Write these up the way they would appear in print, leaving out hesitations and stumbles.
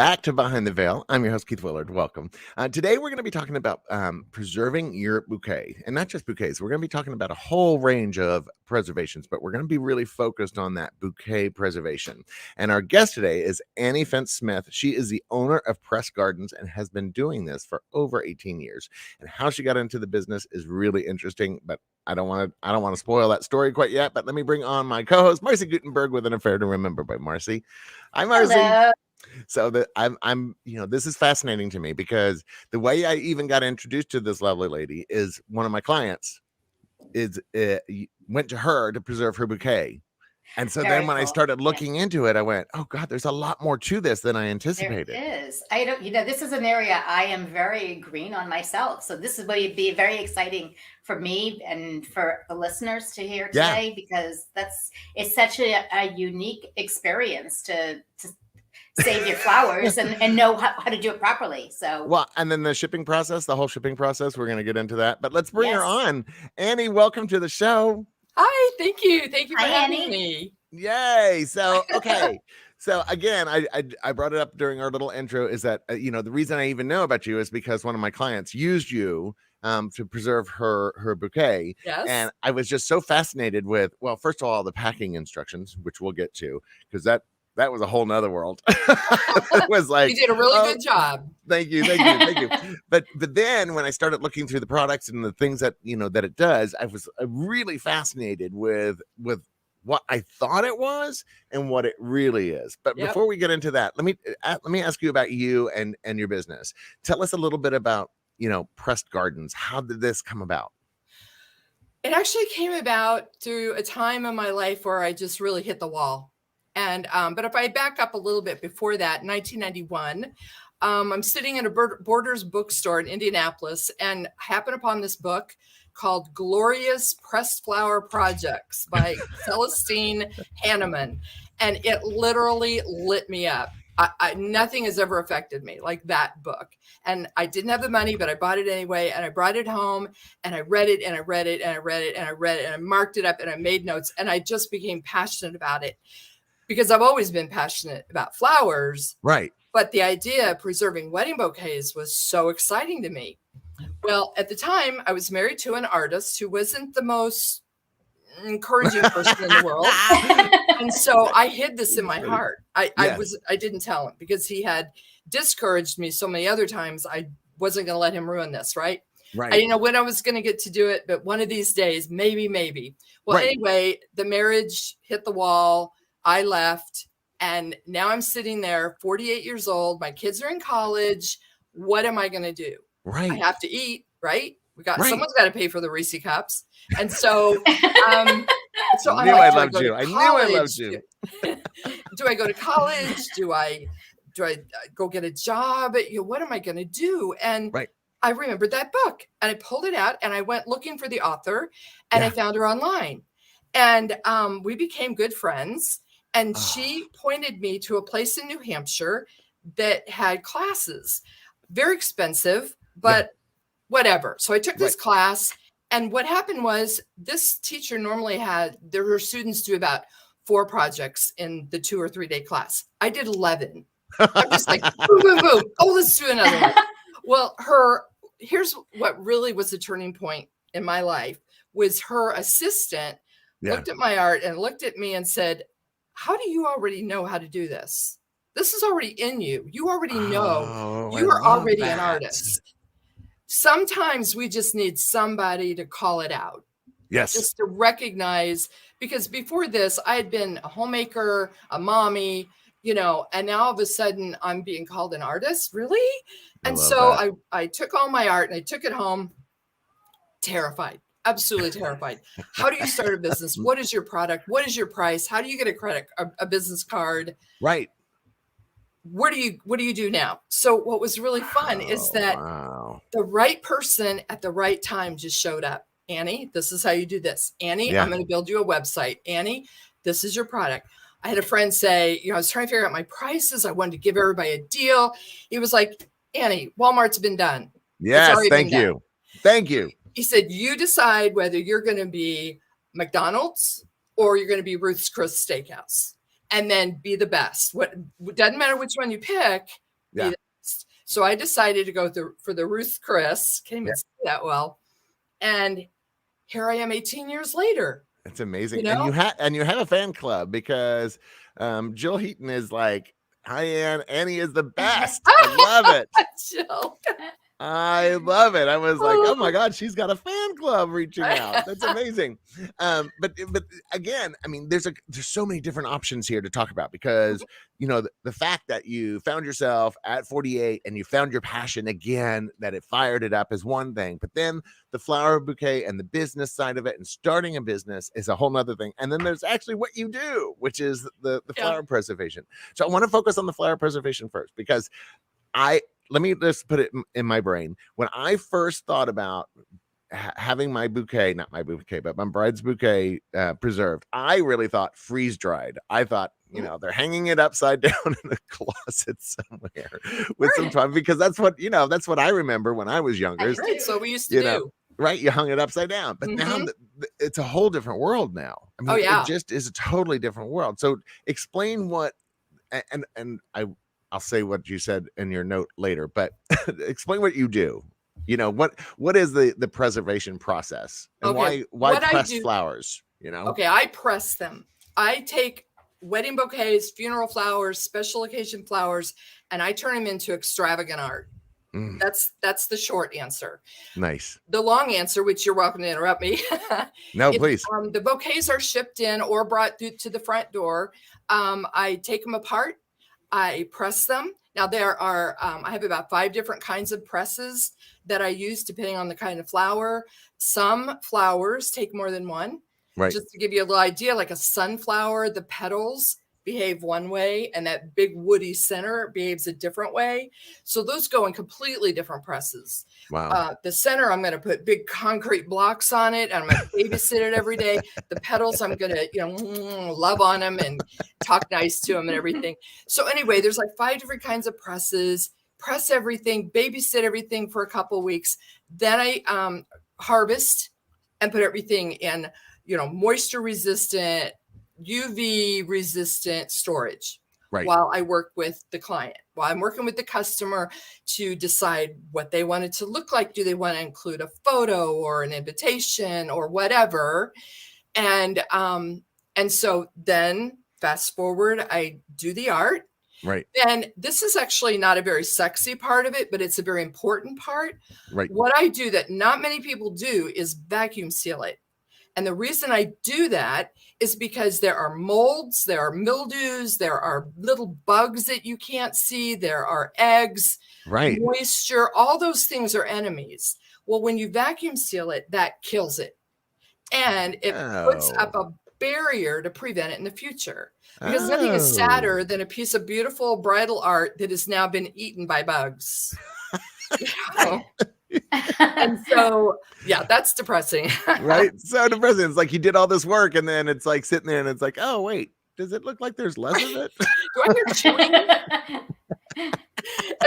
back to Behind the Veil. I'm your host, Keith Willard. Welcome. Today, we're going to be talking about preserving your bouquet, and not just bouquets. We're going to be talking about a whole range of preservations, but we're going to be really focused on that bouquet preservation. And our guest today is Annie Fentz Smith. She is the owner of Press Gardens and has been doing this for over 18 years. And how she got into the business is really interesting, but I don't want to spoil that story quite yet. But let me bring on my co-host, Marcy Gutenberg, with an affair to remember by Marcy. Hi, Marcy. Hello. So that I'm, this is fascinating to me because the way I even got introduced to this lovely lady is one of my clients went to her to preserve her bouquet. And so then when I started looking into it, I went, oh God, there's a lot more to this than I anticipated. There is. This is an area I am very green on myself. So this is going to be very exciting for me and for the listeners to hear today, because it's such a unique experience to save your flowers and know how to do it properly. So well, and then the whole shipping process, we're going to get into that, but let's bring her on. Annie, welcome to the show. Hi, thank you for having me. Yay. So okay. So again, I brought it up during our little intro is that the reason I even know about you is because one of my clients used you to preserve her bouquet. Yes. And I was just so fascinated with, well, first of all, the packing instructions, which we'll get to, because that was a whole nother world. It was like, you did a really good job. Thank you. But then when I started looking through the products and the things that that it does, I was really fascinated with what I thought it was and what it really is. But before we get into that, let me ask you about you and your business. Tell us a little bit about Pressed Gardens. How did this come about? It actually came about through a time in my life where I just really hit the wall. And but if I back up a little bit before that, 1991, I'm sitting in a Borders bookstore in Indianapolis and happen upon this book called Glorious Pressed Flower Projects by Cellestine Hanneman. And it literally lit me up. Nothing has ever affected me like that book. And I didn't have the money, but I bought it anyway. And I brought it home and I read it and I read it and I read it and I read it and I marked it up and I made notes. And I just became passionate about it, because I've always been passionate about flowers. Right. But the idea of preserving wedding bouquets was so exciting to me. Well, at the time, I was married to an artist who wasn't the most encouraging person in the world. And so I hid this in my heart. I didn't tell him because he had discouraged me so many other times. I wasn't going to let him ruin this, right? Right. I didn't know when I was going to get to do it, but one of these days, maybe. Well, anyway, the marriage hit the wall. I left, and now I'm sitting there, 48 years old. My kids are in college. What am I going to do? Right. I have to eat, right? Someone's got to pay for the Reese cups. And so, I knew I loved you. Do I go to college? Do I go get a job? What am I going to do? And I remembered that book, and I pulled it out, and I went looking for the author, and I found her online, and we became good friends. And she pointed me to a place in New Hampshire that had classes, very expensive, but whatever. So I took this class, and what happened was this teacher normally her students do about 4 projects in the 2 or 3 day class. I did 11. I'm just like, boom, boom, boom. Oh, let's do another one. Well, here's what really was the turning point in my life was her assistant looked at my art and looked at me and said, how do you already know how to do this? This is already in you. You already know. You are already an artist. Sometimes we just need somebody to call it out. Yes. Just to recognize, because before this, I had been a homemaker, a mommy, and now all of a sudden I'm being called an artist. Really? And so I took all my art and I took it home, terrified. Absolutely terrified. How do you start a business? What is your product? What is your price? How do you get a business card? Right. What do you do now? So what was really fun is that the right person at the right time just showed up. Annie, this is how you do this. Annie, I'm going to build you a website. Annie, this is your product. I had a friend say, I was trying to figure out my prices. I wanted to give everybody a deal. He was like, Annie, Walmart's been done. Yes. Thank you. Thank you. He said, you decide whether you're going to be McDonald's or you're going to be Ruth's Chris Steakhouse, and then be the best. What doesn't matter which one you pick, Yeah. So I decided to go for the Ruth Chris. Can't even see that well. And here I am 18 years later. It's amazing. You know? And you have a fan club because Jill Heaton is like, hi, Annie is the best. I love it. Jill. I love it. I was like, oh my God, she's got a fan club reaching out. That's amazing. But again, I mean, there's so many different options here to talk about because, you know, the fact that you found yourself at 48 and you found your passion again, that it fired it up is one thing, but then the flower bouquet and the business side of it and starting a business is a whole nother thing. And then there's actually what you do, which is the flower preservation. So I want to focus on the flower preservation first because let me just put it in my brain. When I first thought about having my bouquet, not my bouquet, but my bride's bouquet preserved, I really thought freeze dried. I thought, you know, they're hanging it upside down in a closet somewhere with some time because that's what I remember when I was younger. Right. So we used to do. Right. You hung it upside down, but now it's a whole different world now. I mean, it just is a totally different world. So explain what, and I'll say what you said in your note later, but explain what you do. You know, what is the preservation process and why press flowers, you know? Okay. I press them. I take wedding bouquets, funeral flowers, special occasion flowers, and I turn them into extravagant art. That's the short answer. Nice. The long answer, which you're welcome to interrupt me. No, please. The bouquets are shipped in or brought to the front door. I take them apart. I press them. Now there are, I have about 5 different kinds of presses that I use depending on the kind of flower. Some flowers take more than one. Right. Just to give you a little idea, like a sunflower, the petals behave one way and that big woody center behaves a different way. So those go in completely different presses. Wow. The center, I'm going to put big concrete blocks on it and I'm going to babysit it every day. The petals, I'm going to, love on them and talk nice to them and everything. So anyway, there's like 5 different kinds of presses, press everything, babysit everything for a couple of weeks. Then I harvest and put everything in, moisture resistant, UV resistant storage. Right. While I work with the client, while I'm working with the customer to decide what they want it to look like. Do they want to include a photo or an invitation or whatever? And so then fast forward, I do the art. Right. And this is actually not a very sexy part of it, but it's a very important part. Right. What I do that not many people do is vacuum seal it. And the reason I do that is because there are molds, there are mildews, there are little bugs that you can't see, there are eggs, moisture, all those things are enemies. Well, when you vacuum seal it, that kills it. And it puts up a barrier to prevent it in the future. Because nothing is sadder than a piece of beautiful bridal art that has now been eaten by bugs. And so, that's depressing. Right. So depressing. It's like you did all this work and then it's like sitting there and it's like, oh, wait, does it look like there's less of it? Do I hear chewing?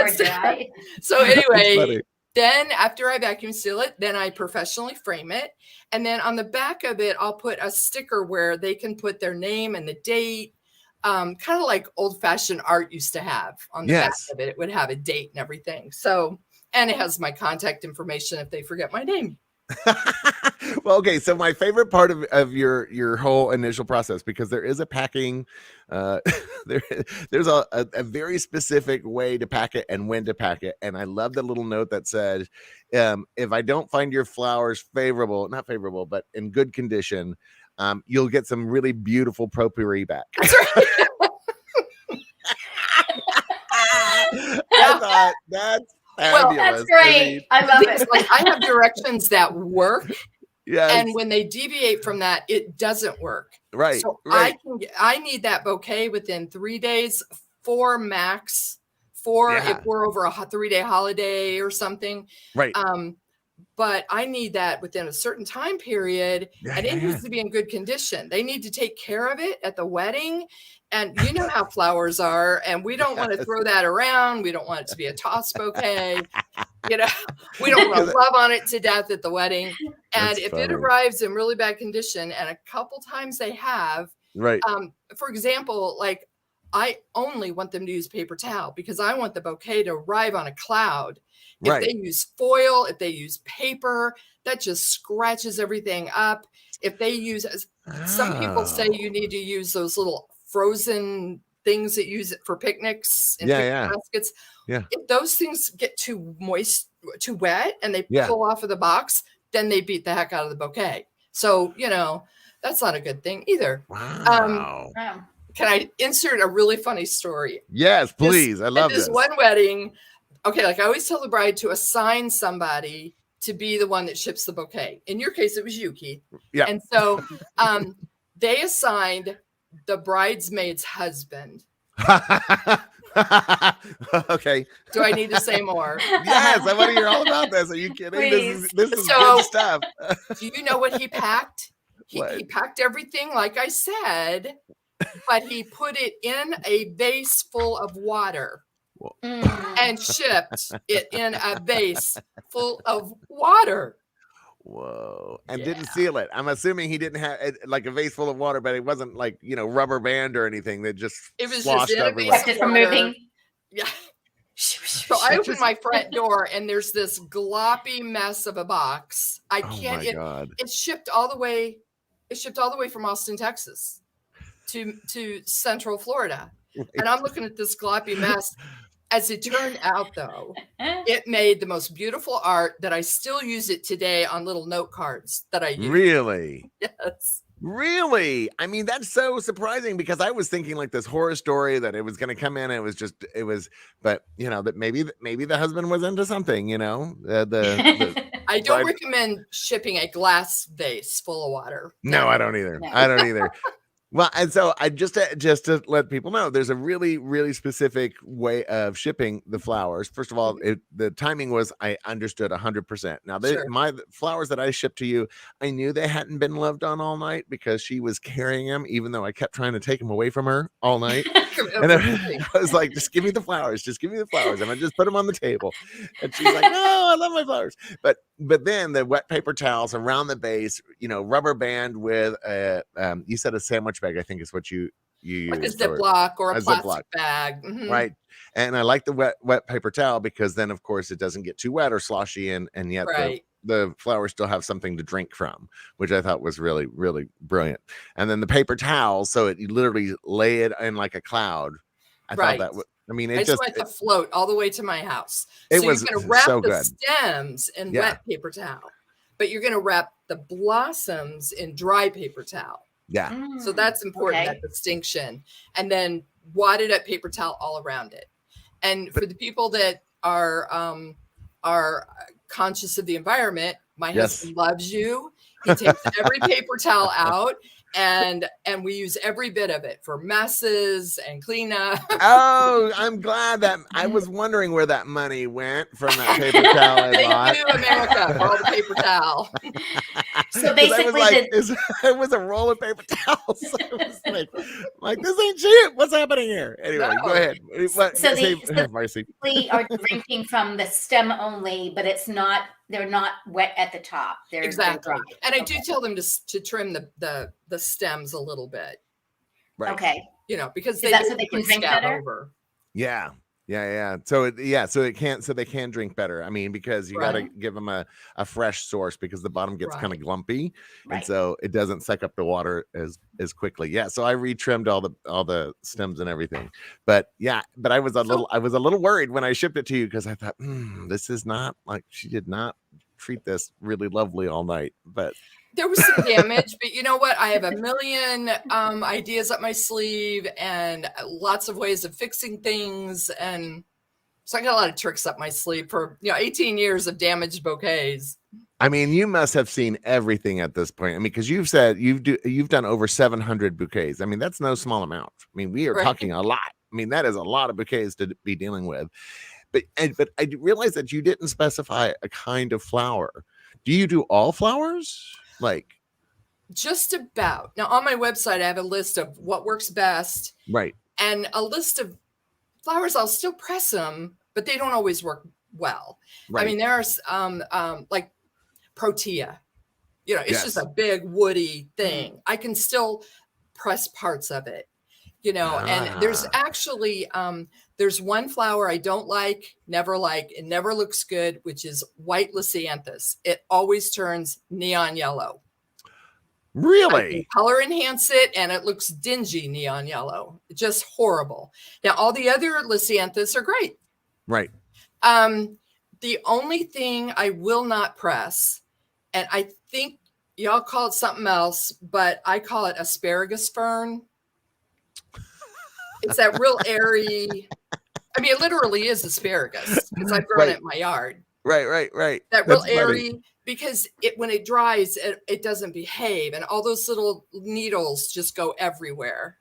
Or dry. So anyway, then after I vacuum seal it, then I professionally frame it. And then on the back of it, I'll put a sticker where they can put their name and the date. Kind of like old fashioned art used to have on the back of it. It would have a date and everything. So, and it has my contact information if they forget my name. Well, okay. So my favorite part of your whole initial process, because there is a packing, there's a very specific way to pack it and when to pack it. And I love the little note that said, if I don't find your flowers not favorable, but in good condition, you'll get some really beautiful potpourri back. That's right. I thought that's fabulous. Well, that's great. I love it. Like I have directions that work. Yes. And when they deviate from that, it doesn't work. Right. So right. I need that bouquet within 3 days, 4 max, 4 if we're over a 3-day holiday or something. Right. But I need that within a certain time period, and it needs to be in good condition. They need to take care of it at the wedding. And you know how flowers are, and we don't want to throw that around. We don't want it to be a toss bouquet. We don't want to love on it to death at the wedding. And if it arrives in really bad condition, and a couple times they have, right. For example, like I only want them to use paper towel because I want the bouquet to arrive on a cloud. If they use foil, if they use paper, that just scratches everything up. If they use, some people say you need to use those little frozen things that use it for picnics and picnic baskets. Yeah. If those things get too moist, too wet, and they pull off of the box, then they beat the heck out of the bouquet. So, you know, that's not a good thing either. Wow. Can I insert a really funny story? Yes, please. I love this. One wedding. Okay, like I always tell the bride to assign somebody to be the one that ships the bouquet. In your case, it was you, Keith. Yeah. And so they assigned the bridesmaid's husband. Okay. Do I need to say more? Yes, I want to hear all about this. Are you kidding? This is good stuff. Do you know what he packed? He packed everything like I said, but he put it in a vase full of water. And shipped it in a vase full of water. Whoa. And didn't seal it. I'm assuming he didn't have like a vase full of water, but it wasn't like, you know, rubber band or anything that just sloshed everywhere. Kept it from moving. Yeah. So I opened my front door and there's this gloppy mess of a box. I can't. It's shipped all the way. It shipped all the way from Austin, Texas, to Central Florida, and I'm looking at this gloppy mess. As it turned out, though, it made the most beautiful art that I still use it today on little note cards that I use. Really? Yes. Really? I mean, that's so surprising because I was thinking like this horror story that it was going to come in. But you know, that maybe the husband was into something, you know, I don't recommend shipping a glass vase full of water. No, I don't either. No. I don't either. Well, and so I just to let people know, there's a really, really specific way of shipping the flowers. First of all, the timing was, I understood 100%. Now, my flowers that I shipped to you, I knew they hadn't been loved on all night because she was carrying them, even though I kept trying to take them away from her all night. And I was like, just give me the flowers. Just give me the flowers. And I just put them on the table. And she's like, no, I love my flowers. But then the wet paper towels around the base, you know, rubber band with you said a sandwich bag, I think is what you like a Ziploc or a plastic bag. Mm-hmm. Right. And I like the wet paper towel because then, of course, it doesn't get too wet or sloshy, and yet the flowers still have something to drink from, which I thought was really, really brilliant. And then the paper towel, so you literally lay it in like a cloud. I thought that was, I mean, I just went to float all the way to my house. It was you're going to wrap so the good. Stems in wet paper towel, but you're going to wrap the blossoms in dry paper towel. Yeah. So that's important, that distinction. And then wadded up paper towel all around it. And for the people that are conscious of the environment, my husband loves you. He takes every paper towel out, and we use every bit of it for messes and cleanup. Oh, I'm glad that I was wondering where that money went from that paper towel I bought. Thank you, America, for all the paper towel. So basically, it was a roll of paper towels. So it was like this ain't cheap. What's happening here? Anyway, go ahead. Marcy, we are drinking from the stem only, but they're not wet at the top. They're exactly. And I do tell them to trim the stems a little bit. Right. Okay. You know, because so they can drink better. Over. Yeah. So they can drink better. I mean, because you got to give them a fresh source because the bottom gets kind of glumpy, and so it doesn't suck up the water as quickly. Yeah. So I retrimmed all the stems and everything, but I was a little worried when I shipped it to you because I thought this is not like, she did not treat this really lovely all night, but. There was some damage, but you know what? I have a million ideas up my sleeve and lots of ways of fixing things. And so I got a lot of tricks up my sleeve for 18 years of damaged bouquets. I mean, you must have seen everything at this point. I mean, because you've said you've done over 700 bouquets. I mean, that's no small amount. I mean, we are talking a lot. I mean, that is a lot of bouquets to be dealing with. But I realized that you didn't specify a kind of flower. Do you do all flowers? Like just about. Now on my website, I have a list of what works best. Right. And a list of flowers. I'll still press them, but they don't always work well. Right. I mean, there's like protea. You know, it's just a big woody thing. I can still press parts of it. And there's actually, there's one flower I don't like, never like, it never looks good, which is white lisianthus. It always turns neon yellow. Really? I can color enhance it and it looks dingy neon yellow. Just horrible. Now, all the other lisianthus are great. Right. The only thing I will not press, and I think y'all call it something else, but I call it asparagus fern. It's that real airy, I mean, it literally is asparagus because I've grown it in my yard. Right. That real airy, because when it dries, it doesn't behave. And all those little needles just go everywhere.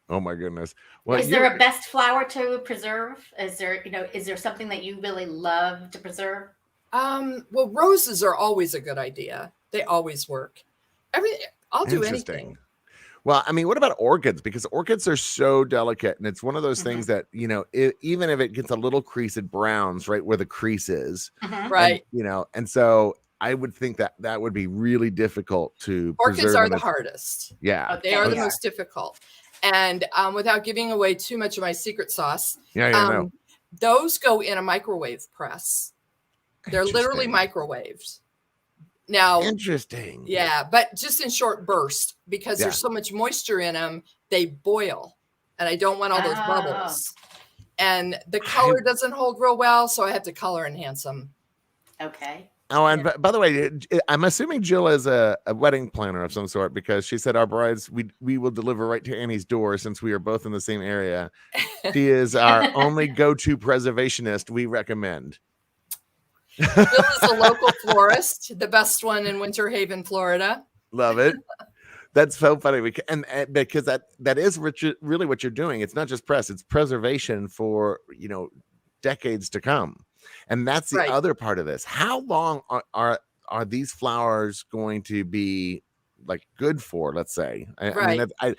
Oh my goodness. Well, is there a best flower to preserve? Is there something that you really love to preserve? Well, roses are always a good idea. They always work. I'll do anything. Well, I mean, what about orchids? Because orchids are so delicate, and it's one of those things that, even if it gets a little crease, it browns right where the crease is. Right. And so I would think that would be really difficult to Orchids are the hardest. Yeah. They are the most difficult. And without giving away too much of my secret sauce, those go in a microwave press. They're literally microwaved. Now, interesting. Yeah, but just in short bursts because there's so much moisture in them, they boil. And I don't want all those bubbles. And the color doesn't hold real well, so I have to color enhance them. Okay. Oh, and by the way, I'm assuming Jill is a wedding planner of some sort because she said our brides, we will deliver right to Annie's door since we are both in the same area. She is our only go-to preservationist we recommend. Jill is a local florist, the best one in Winter Haven, Florida. Love it. That's so funny. And because that is really what you're doing. It's not just press, it's preservation for, decades to come. And that's the other part of this. How long are these flowers going to be like good for, let's say? I mean,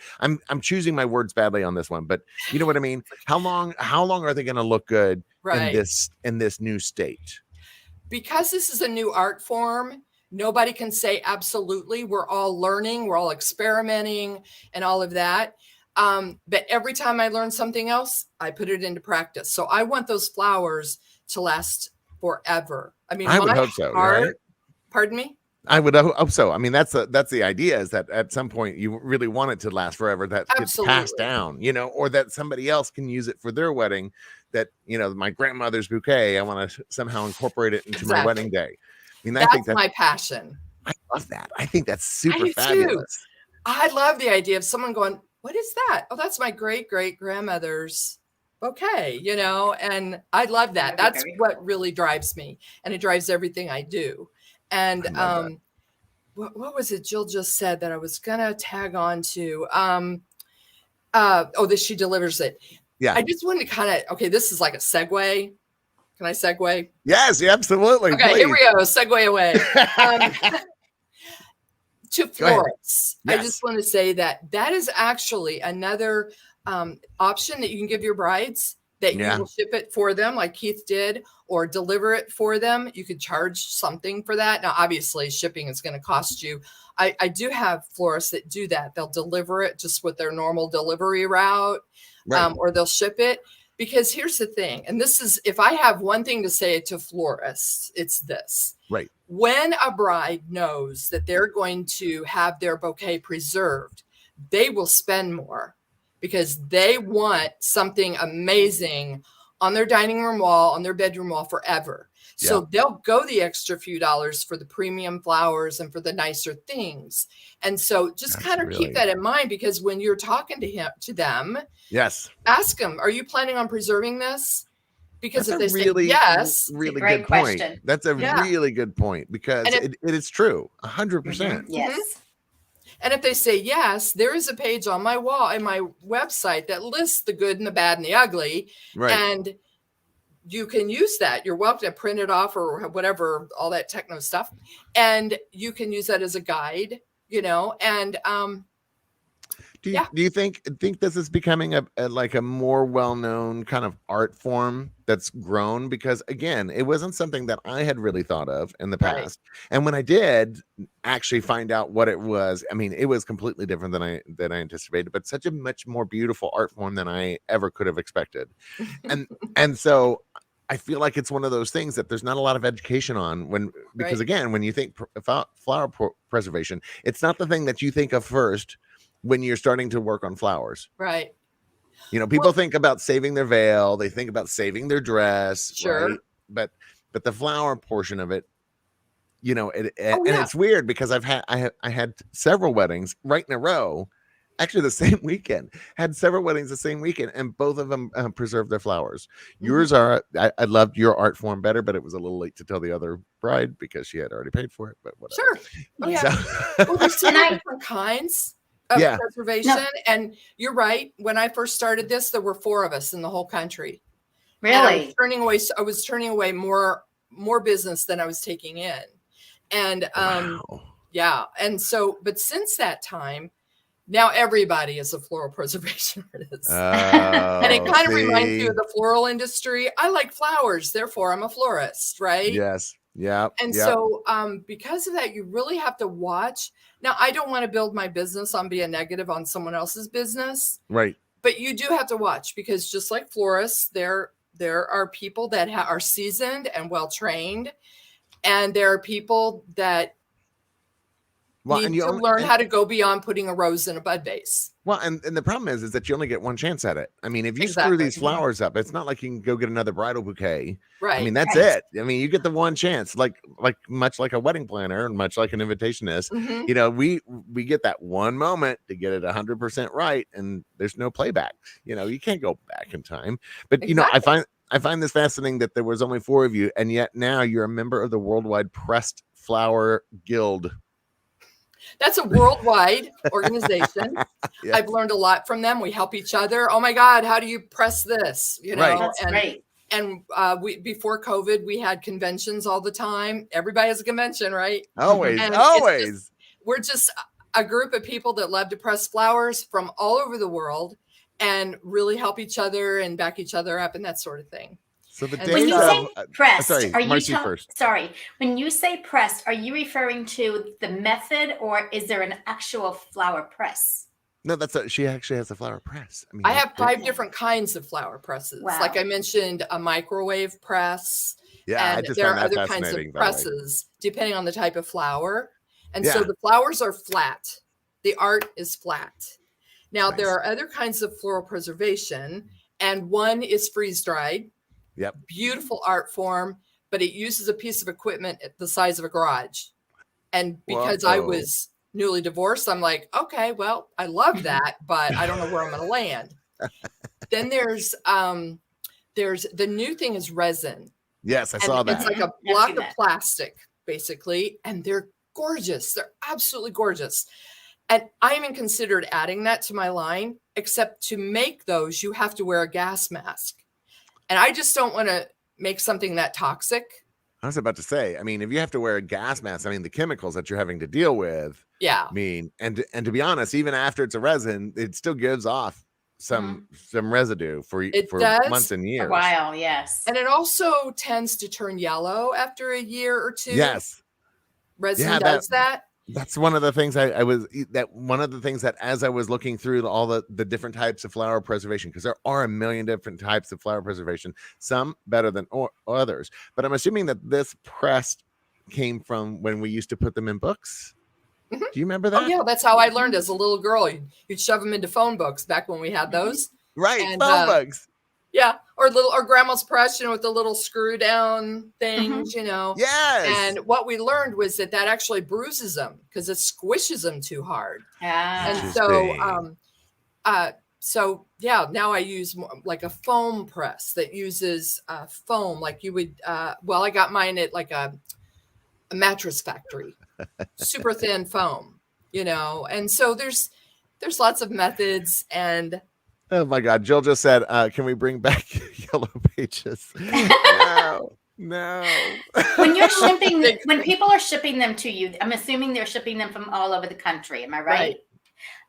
I'm choosing my words badly on this one, but you know what I mean? How long are they going to look good in this new state? Because this is a new art form, nobody can say absolutely. We're all learning, we're all experimenting and all of that. But every time I learn something else, I put it into practice. So I want those flowers to last forever. I mean, I would hope so. Right? Pardon me? I would hope so. I mean, that's the idea, is that at some point you really want it to last forever. That gets passed down, or that somebody else can use it for their wedding. That, my grandmother's bouquet, I want to somehow incorporate it into my wedding day. I mean, I think that's my passion. I love that. I think that's super fabulous. Too. I love the idea of someone going, "What is that? Oh, that's my great grandmother's bouquet," and I love that. That's what really drives me, and it drives everything I do. And what was it Jill just said that I was gonna tag on to? That she delivers it. Yeah. I just wanted to this is like a segue. Can I segue? Yes, absolutely. Okay, please. Here we go. Segue away. To florists. Yes. I just want to say that is actually another option that you can give your brides, that you will ship it for them like Keith did, or deliver it for them. You could charge something for that. Now, obviously, shipping is going to cost you. I do have florists that do that. They'll deliver it just with their normal delivery route, or they'll ship it. Because here's the thing, and this is, if I have one thing to say to florists, it's this. Right. When a bride knows that they're going to have their bouquet preserved, they will spend more because they want something amazing on their dining room wall, on their bedroom wall forever. So they'll go the extra few dollars for the premium flowers and for the nicer things. And so just kind of keep that in mind, because when you're talking to them, ask them, are you planning on preserving this? Because if they say yes, really good point. That's a really good point, because it is true. 100%. Yes. And if they say yes, there is a page on my wall and my website that lists the good and the bad and the ugly. Right. And you can use that. You're welcome to print it off or whatever, all that techno stuff. And you can use that as a guide, and Do you think this is becoming a like a more well-known kind of art form that's grown? Because again, it wasn't something that I had really thought of in the past. And when I did actually find out what it was, I mean, it was completely different than I anticipated, but such a much more beautiful art form than I ever could have expected. And so I feel like it's one of those things that there's not a lot of education on because again, when you think flower preservation, it's not the thing that you think of first when you're starting to work on flowers. Right. You know, people think about saving their veil, they think about saving their dress. Sure. Right? But the flower portion of it, you know, and it's weird because I had several weddings right in a row, actually the same weekend, had several weddings the same weekend, and both of them preserved their flowers. Yours I loved your art form better, but it was a little late to tell the other bride because she had already paid for it, but whatever. Sure. Oh, yeah. So, well, there's different kinds of preservation. No. And you're right. When I first started this, there were 4 of us in the whole country. Really? I was turning away more business than I was taking in. And yeah. And so, but since that time, now everybody is a floral preservation artist. And it kind of reminds you of the floral industry. I like flowers, therefore I'm a florist, right? Yes. Yeah. And so because of that, you really have to watch. Now, I don't want to build my business on being negative on someone else's business. Right. But you do have to watch, because just like florists, there are people that are seasoned and well-trained. And there are people that need to learn how to go beyond putting a rose in a bud vase. Well, and the problem is that you only get one chance at it. I mean, if you screw these flowers up, it's not like you can go get another bridal bouquet. Right. I mean, that's it. I mean, you get the one chance, like much like a wedding planner and much like an invitation is. Mm-hmm. You know, we get that one moment to get it 100% right, and there's no playback. You know, you can't go back in time. But you know, I find this fascinating that there was only 4 of you, and yet now you're a member of the Worldwide Pressed Flower Guild. That's a worldwide organization. Yes. I've learned a lot from them. We help each other. Oh my God, how do you press this? You know, right. That's great. And we before COVID, we had conventions all the time. Everybody has a convention, right? Always, always. We're just a group of people that love to press flowers from all over the world and really help each other and back each other up and that sort of thing. So the when you say pressed, sorry, when you say pressed, are you referring to the method, or is there an actual flower press? No, she actually has a flower press. I have 5 different kinds of flower presses. Wow. Like I mentioned, a microwave press. Yeah, and there are other kinds of presses depending on the type of flower. And so the flowers are flat. The art is flat. Now there are other kinds of floral preservation, and one is freeze dried. Yep. Beautiful art form, but it uses a piece of equipment at the size of a garage. And because I was newly divorced, I'm like, okay, well, I love that, but I don't know where I'm going to land. Then there's the new thing is resin. Yes, I saw that. It's like a block of plastic, basically, and they're gorgeous. They're absolutely gorgeous. And I even considered adding that to my line, except to make those, you have to wear a gas mask. And I just don't want to make something that toxic. I was about to say, I mean, if you have to wear a gas mask, I mean, the chemicals that you're having to deal with. Yeah. I mean, and to be honest, even after it's a resin, it still gives off some residue for months and years. A while, yes. And it also tends to turn yellow after a year or 2. Yes. Resin does that. That's one of the things one of the things that as I was looking through all the different types of flower preservation, because there are a million different types of flower preservation, some better than others. But I'm assuming that this press came from when we used to put them in books. Mm-hmm. Do you remember that? Oh, yeah, that's how I learned as a little girl. You'd shove them into phone books back when we had those. Right, and, phone books. Yeah, or grandma's press, with the little screw down things, Yes. And what we learned was that actually bruises them because it squishes them too hard. And so, now I use more like a foam press that uses foam, like you would. I got mine at like a mattress factory, super thin foam, And so there's lots of methods and. Oh my God. Jill just said, can we bring back yellow pages? No. When people are shipping them to you, I'm assuming they're shipping them from all over the country. Am I right? Right.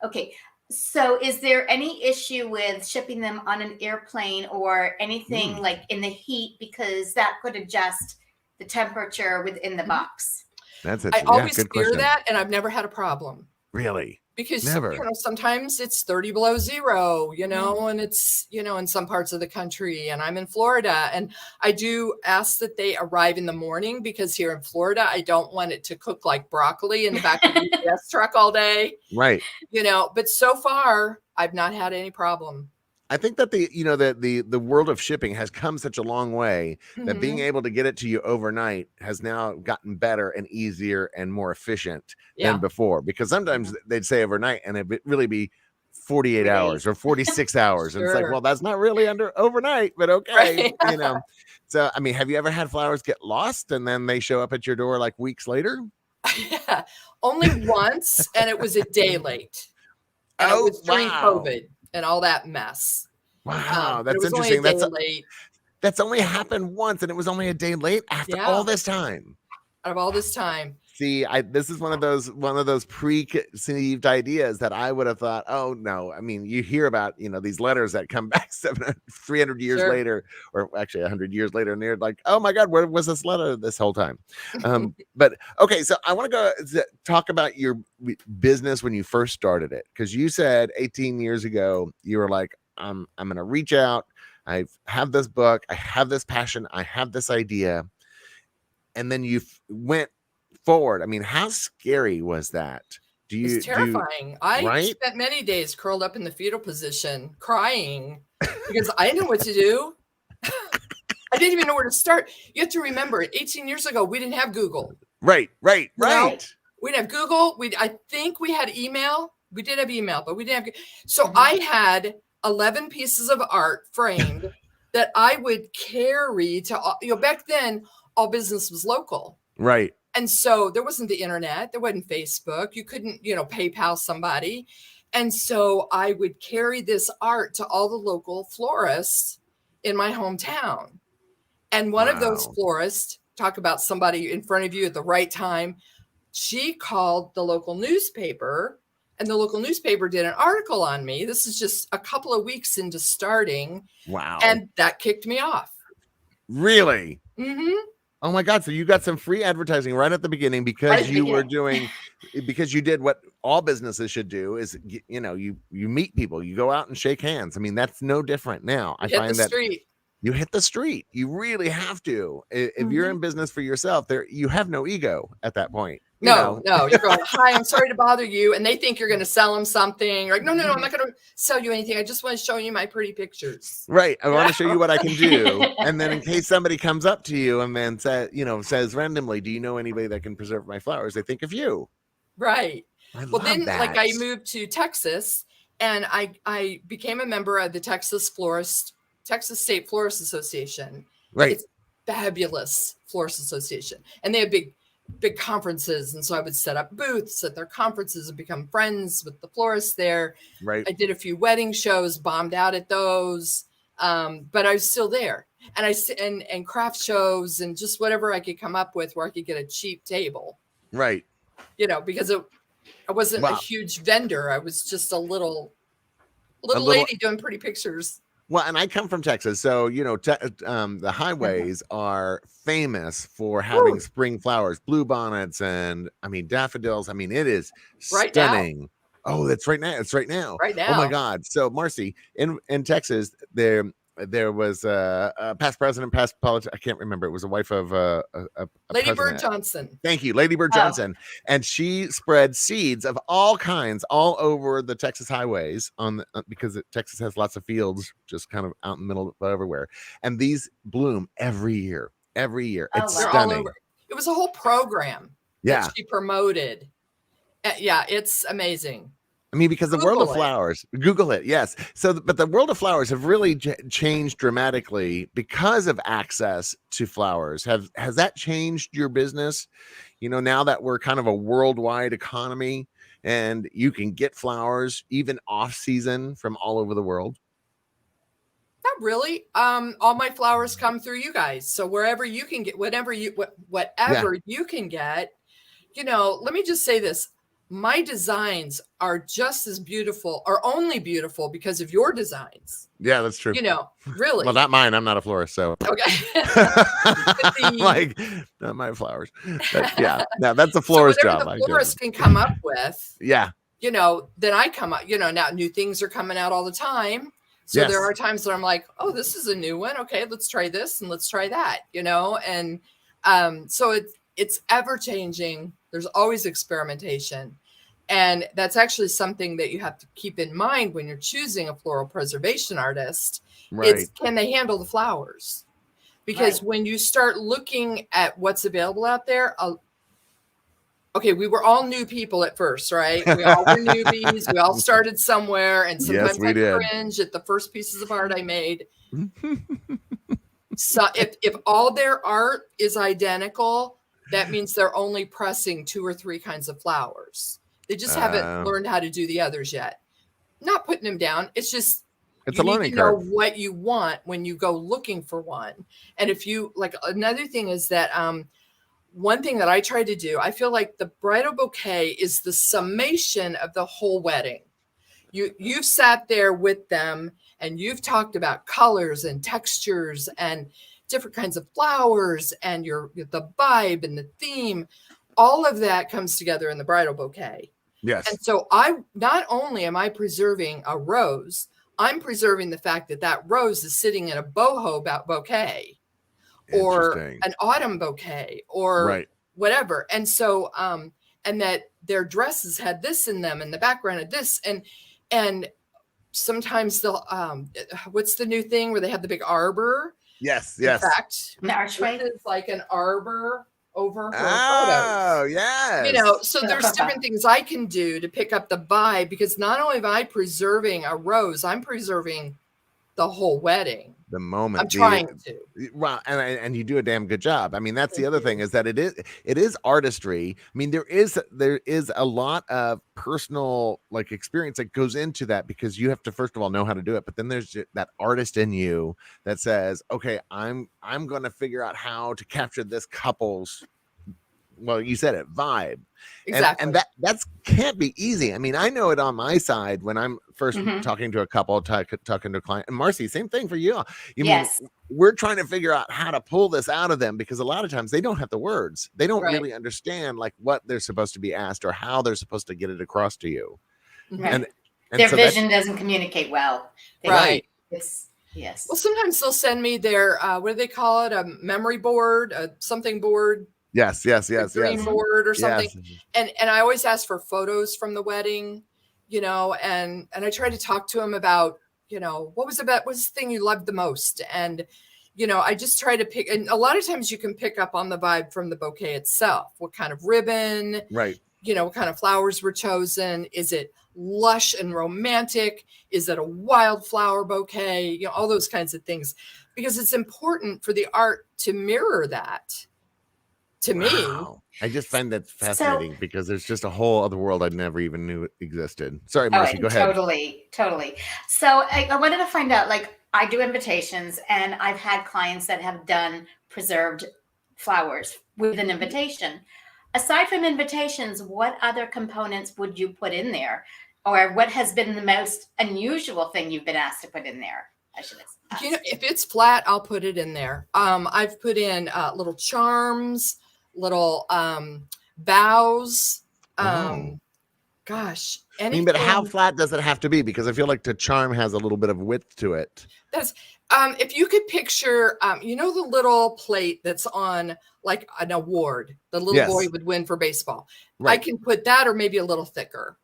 Okay. So, is there any issue with shipping them on an airplane or anything Mm, like in the heat because that could adjust the temperature within the Mhm. box? that's I it. Yeah, always good fear question. that, and I've never had a problem. Really? Because, Never. sometimes it's 30 below zero, Mhm. and it's, in some parts of the country, and I'm in Florida. And I do ask that they arrive in the morning because here in Florida, I don't want it to cook like broccoli in the back of the UPS truck all day, Right. but so far I've not had any problem. I think that the world of shipping has come such a long way that being Hmm. able to get it to you overnight has now gotten better and easier and more efficient than Yeah. before. Because sometimes Mhm. they'd say overnight and it would really be 48 3 days. hours or 46 hours. And it's like, Sure. well, that's not really under overnight, but okay, Right. So I mean, have you ever had flowers get lost and then they show up at your door like weeks later? Yeah. Only once, and it was a day late. And it Oh, was during wow. COVID and all that mess. Wow, But it that's was only a interesting. day late. That's only happened once and it was only a day late after all Yeah. this time. Out of all this time. See, this is one of those preconceived ideas that I would have thought, oh no. I mean, you hear about, these letters that come back 300 years Sure. later, or actually 100 years later, and they're like, oh my God, where was this letter this whole time? But okay, so I want to talk about your business when you first started it, because you said 18 years ago, you were like, I'm gonna reach out. I have this book, I have this passion, I have this idea, and then you went forward. I mean, how scary was that? Do It's you terrifying. I right? spent many days curled up in the fetal position crying because I didn't know what to do. I didn't even know where to start. You have to remember, 18 years ago, we didn't have Google. Right. You know, Right. we didn't have Google. I think we had email. We did have email, but we didn't have. So Mhm. I had 11 pieces of art framed that I would carry to, back then, all business was local. Right. And so there wasn't the internet, there wasn't Facebook, you couldn't, PayPal somebody. And so I would carry this art to all the local florists in my hometown. And one of those Wow. florists, talk about somebody in front of you at the right time, she called the local newspaper, and the local newspaper did an article on me. This is just a couple of weeks into starting, Wow. and that kicked me off. Really? Mm-hmm. Oh my God. So you got some free advertising right at the beginning Right because at the you were beginning. because you did what all businesses should do is, you meet people, you go out and shake hands. I mean, that's no different now. I Hit the find that street. you hit the street. You really have to. If you're Mm-hmm. in business for yourself, you have no ego at that point. No, you're going, hi, I'm sorry to bother you. And they think you're going to sell them something. Like, no, I'm Mhm. not going to sell you anything. I just want to show you my pretty pictures. Right. I You want to show know? you what I can do. And then in case somebody comes up to you and then says randomly, do you know anybody that can preserve my flowers? They think of you. Right. I Well, love then, that. like, I moved to Texas, and I became a member of the Texas State Florist Association. Right. It's fabulous florist association. And they have big conferences. And so I would set up booths at their conferences and become friends with the florists there. Right. I did a few wedding shows, bombed out at those. But I was still there. And and craft shows and just whatever I could come up with where I could get a cheap table. Right. Because I wasn't a Wow. huge vendor. I was just a little lady doing pretty pictures. Well, and I come from Texas, so the highways are famous for having Woo. spring flowers, blue bonnets, and I mean daffodils. I mean, it is Right now. stunning. Oh, that's right now. It's right now. Right Oh my now. God. So, Marcy, in Texas, there was a past president, past politician. I can't remember. It was a wife of a Lady Bird president. Johnson. Thank you, Lady Bird Oh. Johnson. And she spread seeds of all kinds all over the Texas highways because Texas has lots of fields just kind of out in the middle of everywhere. And these bloom every year. Every year. Oh, It's wow. They're all stunning. over. It was a whole program Yeah. that she promoted. Yeah, it's amazing. I mean, because the world of Google it. flowers, Google it, yes. But the world of flowers have really changed dramatically because of access to flowers. Has that changed your business? Now that we're kind of a worldwide economy and you can get flowers even off season from all over the world. Not really. All my flowers come through you guys. So wherever you can get, whatever you can get, let me just say this. my designs are just as beautiful, are only beautiful because of your designs. Yeah, that's true. You know, really. Well, not mine. I'm not a florist, so Okay. like not my flowers. Yeah, no, that's a florist so whatever job. the florist can come up with, yeah, you know, then I come up. You know, now new things are coming out all the time. So yes. there are times that I'm like, oh, this is a new one. Okay, let's try this and let's try that. You know, and so it's ever changing. There's always experimentation. And that's actually something that you have to keep in mind when you're choosing a floral preservation artist. Right. It's, can they handle the flowers? Because when you start looking at what's available out there, okay, we were all new people at first, right? We all were newbies. We all started somewhere. And sometimes I cringe at the first pieces of art I made. So if all their art is identical, that means they're only pressing 2 or 3 kinds of flowers. They just haven't learned how to do the others yet. Not putting them down. It's just it's you a learning need to know curve. what you want when you go looking for one. And if you like, another thing is that one thing that I try to do, I feel like the bridal bouquet is the summation of the whole wedding. You've sat there with them and you've talked about colors and textures and different kinds of flowers and the vibe and the theme. All of that comes together in the bridal bouquet. Yes. And so not only am I preserving a rose, I'm preserving the fact that that rose is sitting in a boho bouquet or an autumn bouquet or whatever. And so, and that their dresses had this in them and the background of this. And sometimes they'll, what's the new thing where they have the big arbor? Yes. In fact, an archway is like an arbor over her photos. Oh, yes. You know, so there's different things I can do to pick up the vibe because not only am I preserving a rose, I'm preserving the whole wedding. The moment. I'm trying to. Well, and you do a damn good job. I mean, that's the other thing is that it is artistry. I mean, there is a lot of personal like experience that goes into that because you have to first of all know how to do it, but then there's that artist in you that says, okay, I'm going to figure out how to capture this couple's, well, you said it, vibe. Exactly. And that can't be easy. I mean, I know it on my side when I'm first talking to a couple, talking to a client. And Marcy, same thing for you. Yes. Mean, we're trying to figure out how to pull this out of them because a lot of times they don't have the words. They don't really understand like what they're supposed to be asked or how they're supposed to get it across to you. Right. And their vision doesn't communicate well. Yes. Well, sometimes they'll send me their, what do they call it? A memory board, something board. Yes. Dream board or something. Yes. And I always ask for photos from the wedding, you know, and I try to talk to them about, you know, what's the thing you loved the most? And, you know, I just try to pick, and a lot of times you can pick up on the vibe from the bouquet itself. What kind of ribbon, you know, what kind of flowers were chosen? Is it lush and romantic? Is it a wildflower bouquet? You know, all those kinds of things, because it's important for the art to mirror that. To me, I just find that fascinating because there's just a whole other world I never even knew existed. Sorry, Marcy, go ahead. Totally. So I wanted to find out, like, I do invitations and I've had clients that have done preserved flowers with an invitation. Aside from invitations, what other components would you put in there? Or what has been the most unusual thing you've been asked to put in there? I should ask. You know, if it's flat, I'll put it in there. I've put in little charms, little bows. Gosh, anything. I mean, but how flat does it have to be? Because I feel like the charm has a little bit of width to it. That's if you could picture, you know, the little plate that's on like an award, the little boy would win for baseball. I can put that or maybe a little thicker.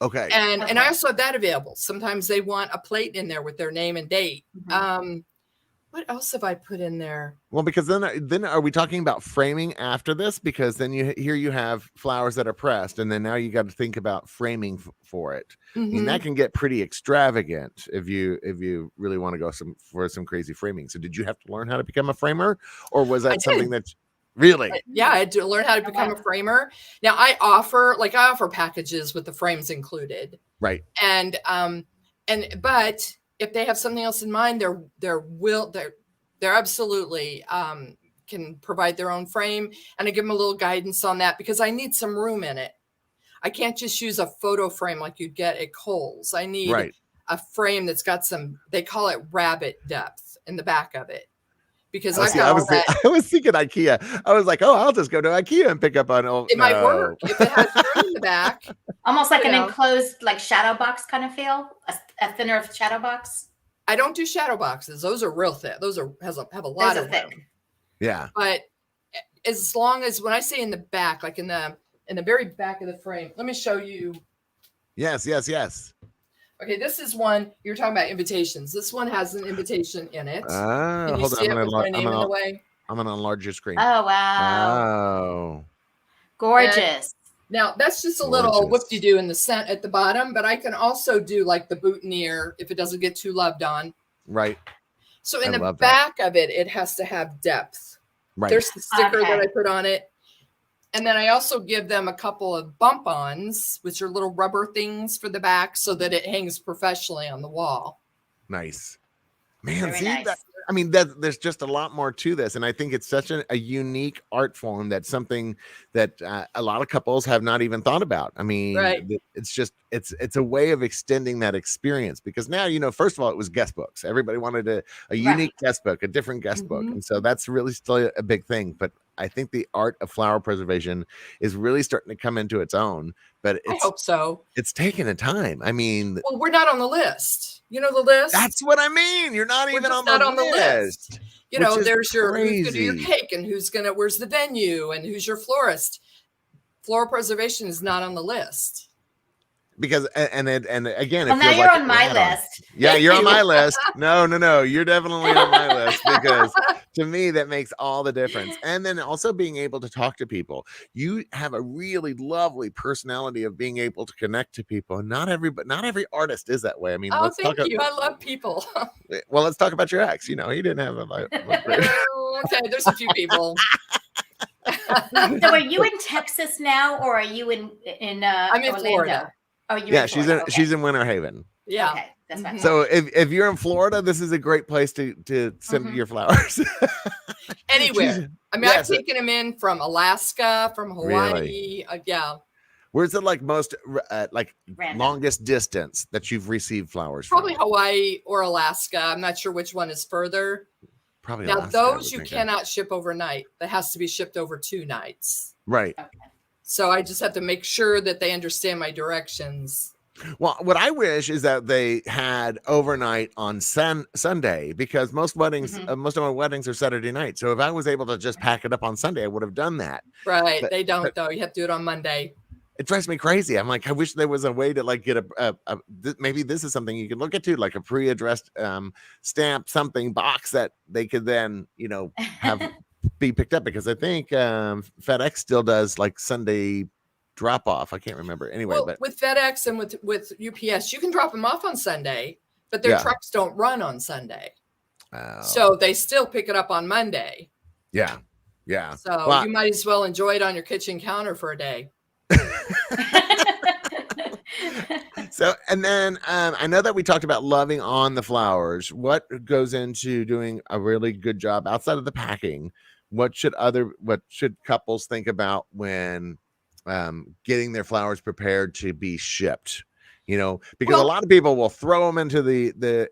Okay. And I also have that available. Sometimes they want a plate in there with their name and date. What else have I put in there? Well, because then are we talking about framing after this? Because then you have flowers that are pressed, and then now you got to think about framing for it. I mean, that can get pretty extravagant if you really want to go for some crazy framing. So did you have to learn how to become a framer, or was that something that really? Yeah, I had to learn how to become a framer. Now I offer packages with the frames included. Right. And but if they have something else in mind, they're absolutely can provide their own frame, and I give them a little guidance on that because I need some room in it. I can't just use a photo frame like you'd get at Kohl's. I need a frame that's got some, they call it rabbit depth in the back of it. Because I was thinking IKEA. I was like, oh, I'll just go to IKEA and pick up an old. It might work if it has room in the back. Almost like an enclosed, like shadow box kind of feel, a thinner shadow box. I don't do shadow boxes. Those are real thick. Those have a lot of room. Yeah. But as long as, when I say in the back, like in the very back of the frame, let me show you. Yes. Okay, this is one, you're talking about invitations. This one has an invitation in it. Can you see it with my name in the way? I'm going to enlarge your screen. Oh, wow. Oh. Gorgeous. Now, that's just a little whoop-de-doo in the at the bottom, but I can also do like the boutonniere if it doesn't get too loved on. Right. So in the back of it, it has to have depth. Right. There's the sticker that I put on it. And then I also give them a couple of bump-ons, which are little rubber things for the back so that it hangs professionally on the wall. Nice. Man, Very nice. I mean, there's just a lot more to this. And I think it's such a unique art form. That's something that a lot of couples have not even thought about. I mean, it's just, it's a way of extending that experience, because now, first of all, it was guest books. Everybody wanted a unique guest book, a different guest book. And so that's really still a big thing. But I think the art of flower preservation is really starting to come into its own. But I hope so. It's taking a time. I mean, well, we're not on the list. You know the list? That's what I mean. You're not even on the list. You know, there's who's gonna do your cake, and where's the venue, and who's your florist. Floral preservation is not on the list. Because and again, well, now you're on my list. Yeah, you're on my list. No, you're definitely on my list, because to me that makes all the difference. And then also being able to talk to people. You have a really lovely personality of being able to connect to people, and not every artist is that way. I mean, thank you. I love people. Well, let's talk about your ex. He didn't have a life. Okay, there's a few people. So are you in Texas now, or are you in I'm in Orlando? Florida. Oh, you're in Florida. She's in Winter Haven. Yeah. Okay, that's fine. So if you're in Florida, this is a great place to send your flowers. Anywhere. I mean, I've taken them in from Alaska, from Hawaii. Really? Yeah. Where's the most longest distance that you've received flowers Probably from? Hawaii or Alaska. I'm not sure which one is further. Probably now Alaska, those you cannot ship overnight. That has to be shipped over 2 nights. Right. Okay. So I just have to make sure that they understand my directions. Well, what I wish is that they had overnight on Sunday, because most weddings, most of my weddings are Saturday night. So if I was able to just pack it up on Sunday, I would have done that. Right. They don't though. You have to do it on Monday. It drives me crazy. I'm like, I wish there was a way to get maybe this is something you could look into, like a pre-addressed stamp box that they could then, have be picked up, because I think FedEx still does Sunday drop off. I can't remember anyway. Well, but with FedEx and with UPS, you can drop them off on Sunday, but their trucks don't run on Sunday. So they still pick it up on Monday. Yeah. So you might as well enjoy it on your kitchen counter for a day. So, and then I know that we talked about loving on the flowers. What goes into doing a really good job outside of the packing? What should couples think about when getting their flowers prepared to be shipped? Because a lot of people will throw them into the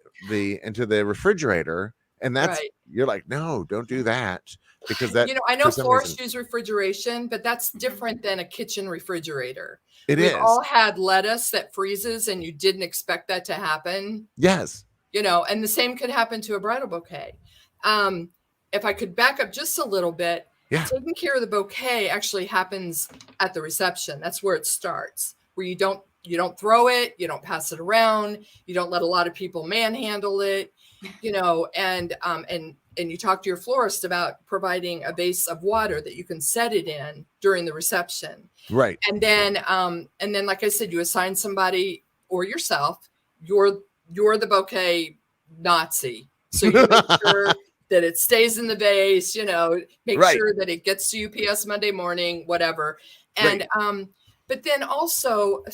refrigerator, and that's you're like, no, don't do that, because that I know florists use refrigeration, but that's different than a kitchen refrigerator. We've is. All had lettuce that freezes, and you didn't expect that to happen. Yes. And the same could happen to a bridal bouquet. If I could back up just a little bit, taking care of the bouquet actually happens at the reception. That's where it starts, where you don't throw it, you don't pass it around, you don't let a lot of people manhandle it, and you talk to your florist about providing a vase of water that you can set it in during the reception. Right. And then like I said, you assign somebody or yourself, you're the bouquet Nazi. So you make sure that it stays in the vase, make sure that it gets to UPS Monday morning, whatever. And, but then also,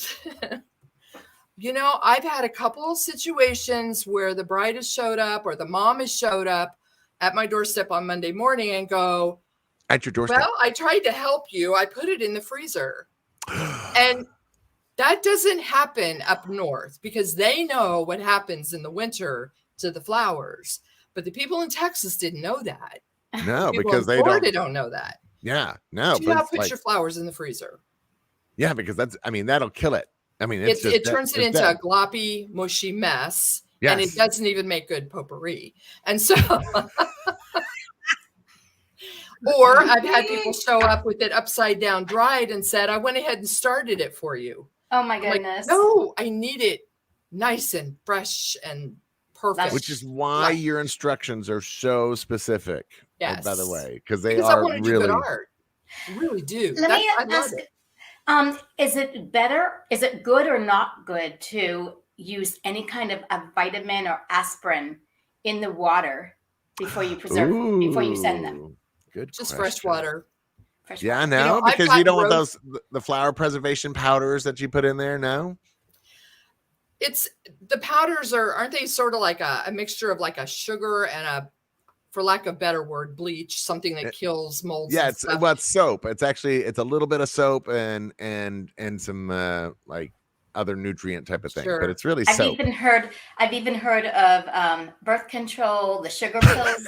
I've had a couple of situations where the bride has showed up or the mom has showed up at my doorstep on Monday morning and go, at your doorstep. Well, I tried to help you. I put it in the freezer. And That doesn't happen up north because they know what happens in the winter to the flowers. But the people in Texas didn't know that. No, People because in they Florida don't know that. Yeah, no. Do But not put your flowers in the freezer. Yeah, because that'll kill it. I mean, it turns it into a gloppy, mushy mess. Yes. And it doesn't even make good potpourri. And so, or I've had people show up with it upside down dried and said, I went ahead and started it for you. Oh my goodness. Like, no, I need it nice and fresh and perfect. Which is why your instructions are so specific. Yes. By the way, because I want to do good art. I really do. Let me ask, is it good or not good to use any kind of a vitamin or aspirin in the water before you preserve, before you send them? Good. Just question. fresh water. Yeah, no, because you don't want the flower preservation powders that you put in there. No, it's the powders aren't they sort of like a mixture of like a sugar and for lack of a better word, bleach, something that kills molds. Yeah, it's soap. It's a little bit of soap and some like other nutrient type of thing, but it's really soap. I've even heard of birth control, the sugar pills,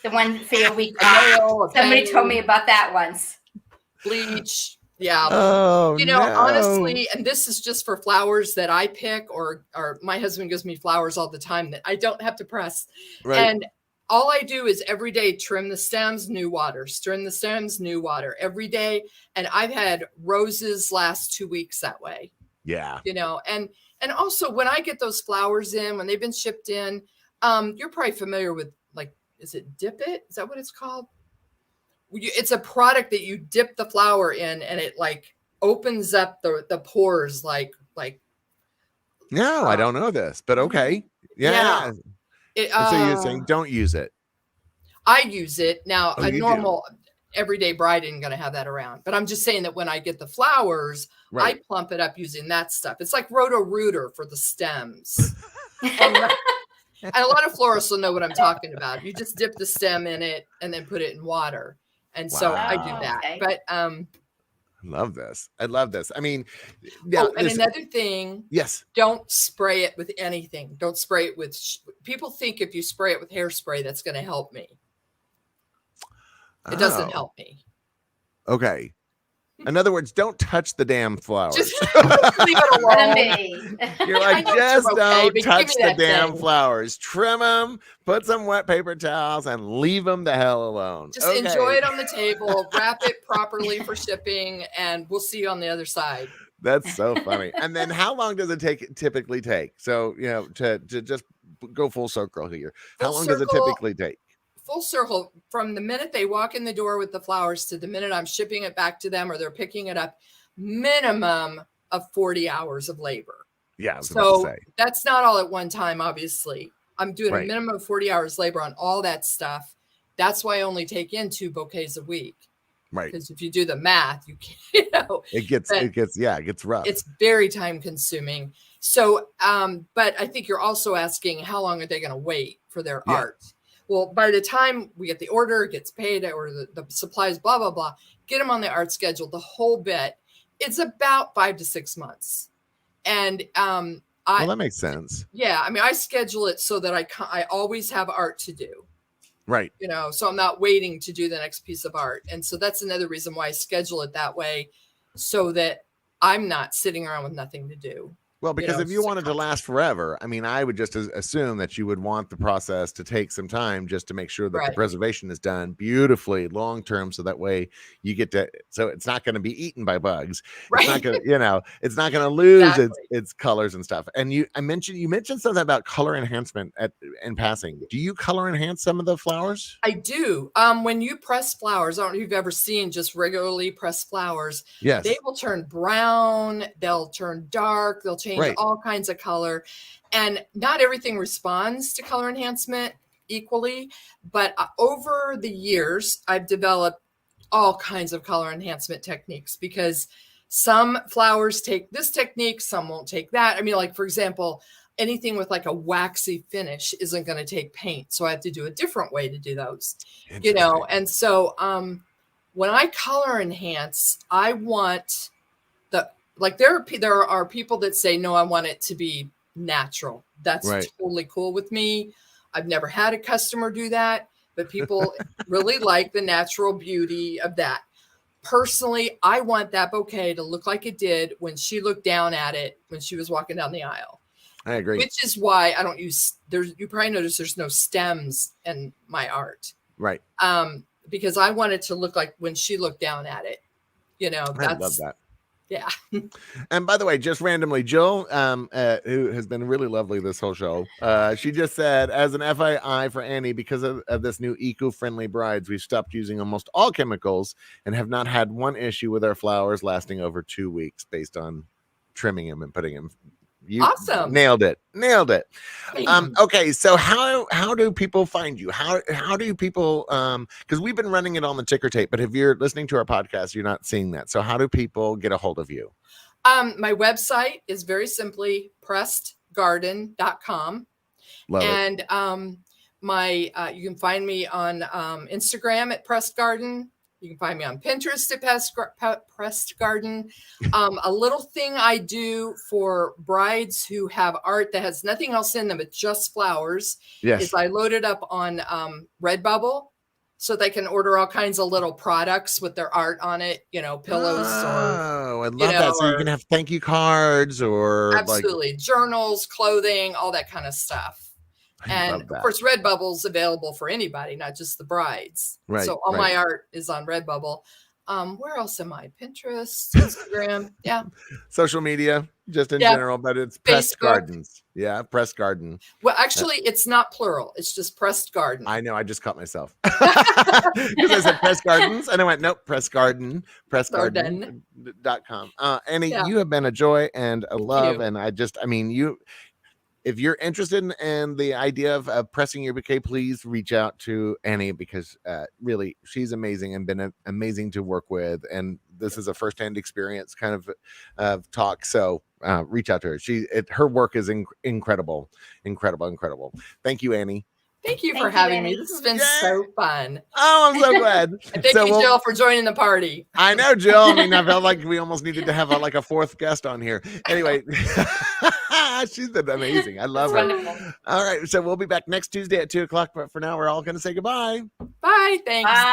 the one for your week off. Somebody told me about that once. Bleach. Yeah. Oh, honestly, and this is just for flowers that I pick or my husband gives me flowers all the time that I don't have to press. Right. And all I do is every day trim the stems, new water, trim the stems, new water every day. And I've had roses last 2 weeks that way. Yeah. And also when I get those flowers in, when they've been shipped in, you're probably familiar with is it Dip It? Is that what it's called? It's a product that you dip the flower in and it opens up the pores No, I don't know this, but okay. Yeah. So you're saying don't use it. I use it. Now, a normal everyday bride isn't going to have that around. But I'm just saying that when I get the flowers, I plump it up using that stuff. It's like Roto-Rooter for the stems. And a lot of florists will know what I'm talking about. You just dip the stem in it and then put it in water. And so I do that. Okay. But I love this. I mean, and another thing. Yes. Don't spray it with anything. Don't spray it with. People think if you spray it with hairspray, that's going to help me. It doesn't help me. Okay. In other words, don't touch the damn flowers. Just leave it alone. You're like, just don't touch the damn flowers. Trim them, put some wet paper towels, and leave them the hell alone. Just enjoy it on the table, wrap it properly for shipping, and we'll see you on the other side. That's so funny. And then how long does it typically take? So, to just go full circle here. How long does it typically take? Full circle from the minute they walk in the door with the flowers to the minute I'm shipping it back to them or they're picking it up, minimum of 40 hours of labor. Yeah. So that's not all at one time, obviously. I'm doing a minimum of 40 hours labor on all that stuff. That's why I only take in 2 bouquets a week. Right. Because if you do the math, you can't, it gets rough. It's very time consuming. So, but I think you're also asking how long are they going to wait for their art? Well, by the time we get the order, it gets paid, or the supplies, blah, blah, blah, get them on the art schedule, the whole bit, it's about 5 to 6 months. And well, that makes sense. Yeah. I mean, I schedule it so that I always have art to do. Right. So I'm not waiting to do the next piece of art. And so that's another reason why I schedule it that way so that I'm not sitting around with nothing to do. Well, because if you wanted to last forever, I mean, I would just assume that you would want the process to take some time just to make sure that the preservation is done beautifully long term, so that way you get to, so it's not going to be eaten by bugs. Right. It's not going to, it's not going to lose its colors and stuff. And you mentioned something about color enhancement in passing. Do you color enhance some of the flowers? I do. When you press flowers, I don't know if you've ever seen just regularly pressed flowers. Yes. They will turn brown. They'll turn dark. They'll change all kinds of color, and not everything responds to color enhancement equally, but over the years I've developed all kinds of color enhancement techniques because some flowers take this technique, some won't take that. I mean, like for example, anything with like a waxy finish isn't going to take paint, so I have to do a different way to do those, and so when I color enhance, I want like there are people that say, no, I want it to be natural. That's totally cool with me. I've never had a customer do that, but people really like the natural beauty of that. Personally, I want that bouquet to look like it did when she looked down at it when she was walking down the aisle. I agree. Which is why I don't use, you probably notice there's no stems in my art. Right. Because I want it to look like when she looked down at it. You know, I love that. Yeah. And by the way, just randomly, Jill, who has been really lovely this whole show, she just said, as an FYI for Annie, because of this new eco-friendly brides, we've stopped using almost all chemicals and have not had one issue with our flowers lasting over 2 weeks based on trimming them and putting them. You awesome. Nailed it. Okay, so how do people find you? How do people because we've been running it on the ticker tape, but if you're listening to our podcast, you're not seeing that. So how do people get a hold of you? My website is very simply pressedgarden.com. Love and it. You can find me on Instagram at Pressed Garden. You can find me on Pinterest at Pressed Garden. A little thing I do for brides who have art that has nothing else in them but just flowers is I load it up on Redbubble so they can order all kinds of little products with their art on it, you know, pillows. Oh, I love that. So you can have thank you cards or absolutely journals, clothing, all that kind of stuff. And of course, Redbubble's available for anybody, not just the brides. Right. So all my art is on Redbubble. Where else am I? Pinterest, Instagram, yeah. Social media, just in general, but it's Pressed Gardens. Yeah, Pressed Garden. Well, actually, it's not plural. It's just Pressed Garden. I know. I just caught myself because I said Pressed Gardens, and I went, nope, Pressed Garden, pressgarden.com. Annie, you have been a joy and a love, and if you're interested in the idea of pressing your bouquet, please reach out to Annie because really she's amazing and been amazing to work with. And this is a firsthand experience kind of talk. So reach out to her. Her work is incredible. Thank you, Annie. Thank you for having me. This has been so fun. Oh, I'm so glad. And thank you, Jill, for joining the party. I know, Jill. I mean, I felt like we almost needed to have a fourth guest on here. Anyway, she's been amazing. I love her. Wonderful. All right. So we'll be back next Tuesday at 2:00. But for now, we're all going to say goodbye. Bye. Thanks. Bye.